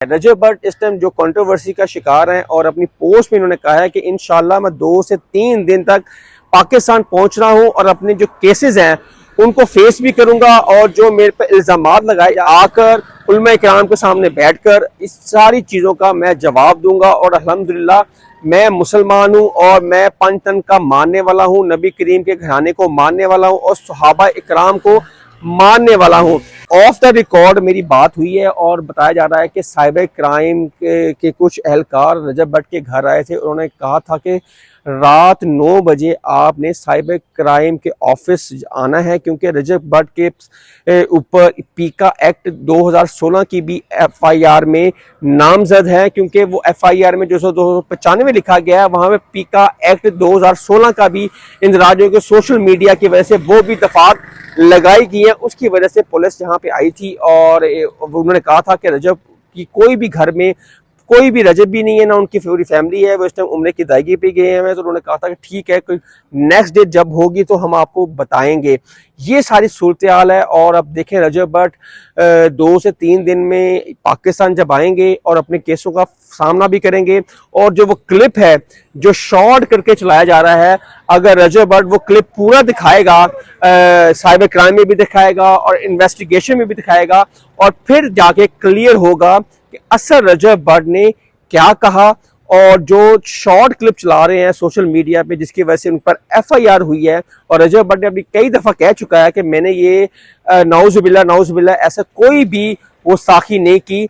रजब भट्ट इस टाइम जो कंट्रोवर्सी का शिकार हैं और अपनी पोस्ट में इन्होंने कहा है कि इंशाल्लाह मैं 2 से 3 दिन तक पाकिस्तान पहुंच रहा हूं और अपने जो केसेस हैं उनको फेस भी करूंगा और जो मेरे पे इल्जामात लगाए आकर उलमा इकराम के सामने बैठकर इस सारी चीज़ों का मैं जवाब दूंगा। और अल्हम्दुलिल्लाह मैं मुसलमान हूँ और मैं पंचतन का मानने वाला हूँ, नबी करीम के घराने को मानने वाला हूँ और सहाबा इकराम को मानने वाला हूँ। ऑफ द रिकॉर्ड मेरी बात हुई है और बताया जा रहा है कि साइबर क्राइम के कुछ एहलकार रजब भट्ट के घर आए थे। उन्होंने कहा था कि रात 9 बजे आपने साइबर क्राइम के ऑफिस आना है, क्योंकि रजब भट्ट के ऊपर पीका एक्ट 2016 की भी FIR में नामजद है, क्योंकि वो FIR में 295 में लिखा गया है, वहाँ पे पीका एक्ट 2016 का भी इंदराजों के सोशल मीडिया की वजह से वो भी दफात लगाई गई है। उसकी वजह से पुलिस यहाँ पे आई थी और उन्होंने कहा था कि रजब की कोई भी घर में कोई भी रजब भी नहीं है, ना उनकी पूरी फैमिली है, वो इस टाइम उम्रे की अदायगी पे गए हैं। तो उन्होंने कहा था कि ठीक है, कोई नेक्स्ट डे जब होगी तो हम आपको बताएंगे। ये सारी सूरत हाल है। और अब देखें रजब भट्ट 2 से 3 दिन में पाकिस्तान जब आएंगे और अपने केसों का सामना भी करेंगे, और जो वो क्लिप है जो शॉर्ट करके चलाया जा रहा है, अगर रजब भट्ट वो क्लिप पूरा दिखाएगा, साइबर क्राइम में भी दिखाएगा और इन्वेस्टिगेशन में भी दिखाएगा, और फिर जाके क्लियर होगा कि असल रजब भट्ट ने क्या कहा। और जो शॉर्ट क्लिप चला रहे हैं सोशल मीडिया पे जिसकी वजह से उन पर FIR हुई है, और रजब भट्ट ने अभी कई दफ़ा कह चुका है कि मैंने ये नाउजुबिल्लाह ऐसा कोई भी वो साखी नहीं की।